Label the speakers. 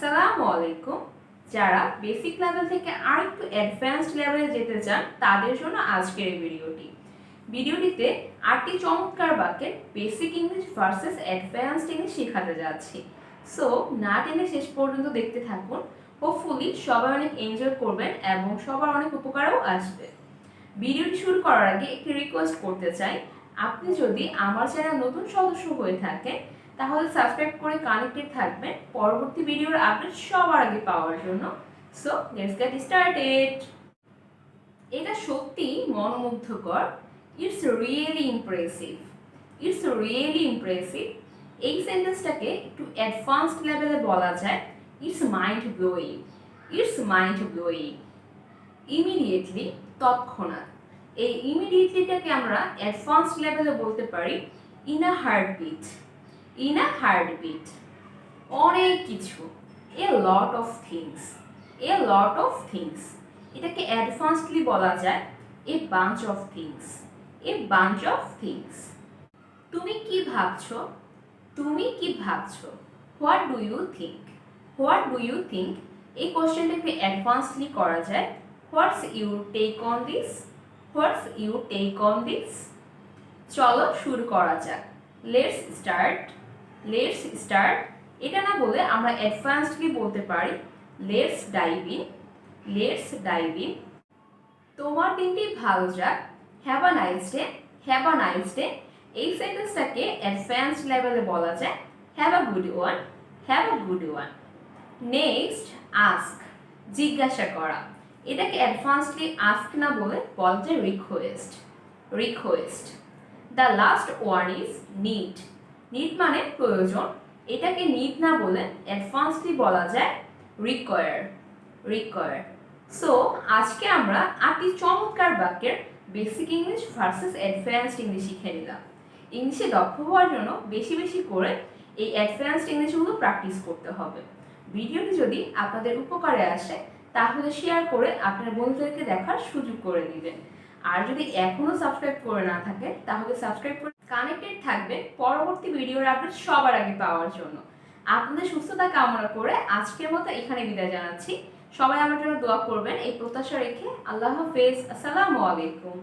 Speaker 1: আসসালামু আলাইকুম। যারা বেসিক লেভেল থেকে আর একটু অ্যাডভান্সড লেভেলে যেতে চান তাদের জন্য আজকের এই ভিডিওটিতে 8টি চমৎকার বাক্যের basic English versus advanced English শেখাতে যাচ্ছি। সো না টেনে শেষ পর্যন্ত দেখতে থাকুন। হোপফুলি সবাই অনেক এনজয় করবেন এবং সবার অনেক উপকারেও আসবে। ভিডিওটি শুরু করার আগে একটি রিকোয়েস্ট করতে চাই, আপনি যদি আমার চ্যানেল নতুন সদস্য হয়ে থাকেন তাহলে সাবস্ক্রাইব করে কানেক্টেড থাকবেন পরবর্তী ভিডিওর আপডেট সবার আগে পাওয়ার জন্য। So let's get started. এটা সত্যি মনোমুগ্ধকর। It's really impressive. It's really impressive. এই সেন্টেন্সটাকে একটু অ্যাডভান্সড লেভেলে বলা যায় it's mind blowing. It's mind blowing. Immediately, তৎক্ষণাৎ। এই ইমিডিয়েটলিটাকে আমরা অ্যাডভান্সড লেভেলে বলতে পারি in a heartbeat. In a heartbeat. অনেক কিছু, a lot of things. A lot of things. এটাকে অ্যাডভান্সডলি বলা যায় a bunch of things. A bunch of things. তুমি কি ভাবছো? তুমি কি ভাবছো? What do you think? What do you think? এই কোশ্চেনটাকে অ্যাডভান্সডলি করা যায় what's your take on this? What's your take on this? চলো শুরু করা যাক। Let's start. Let's start. এটা না বলে আমরা অ্যাডভান্সডলি বলতে পারি let's dive in. Let's dive in. তোমার দিনটি ভালো যাক। Have a nice day. Have a nice day. এই সেন্টেন্সটাকে অ্যাডভান্সড লেভেলে বলা যায় have a good one. Have a good one. Next, ask, জিজ্ঞাসা করা। এটাকে অ্যাডভান্সডলি আস্ক না বলে বলা যায় request. Request. The last one is need. Need মানে প্রয়োজন। এটাকে নিড না বলে অ্যাডভান্সডলি বলা যায় রিকোয়ার। রিকোয়ার। সো আজকে আমরা 8টি চমৎকার বাক্যের basic English versus advanced English শিখে নিলাম। ইংলিশে দক্ষ হওয়ার জন্য বেশি বেশি করে এই অ্যাডভান্সড ইংলিশগুলো প্র্যাকটিস করতে হবে। ভিডিওটি যদি আপনাদের উপকারে আসে তাহলে শেয়ার করে আপনার বন্ধুদেরকে দেখার সুযোগ করে দিবেন। আর যদি এখনো সাবস্ক্রাইব করে না থাকে তাহলে সাবস্ক্রাইব করে কানেক্টেড থাকবেন পরবর্তী ভিডিওর আপডেট সবার আগে পাওয়ার জন্য। আপনাদের সুস্থতা কামনা করে আজকের মতো এখানে বিদায় জানাচ্ছি। সবাই আমার জন্য দোয়া করবেন এই প্রত্যাশা রেখে। আল্লাহ হাফেজ। আসসালামু আলাইকুম।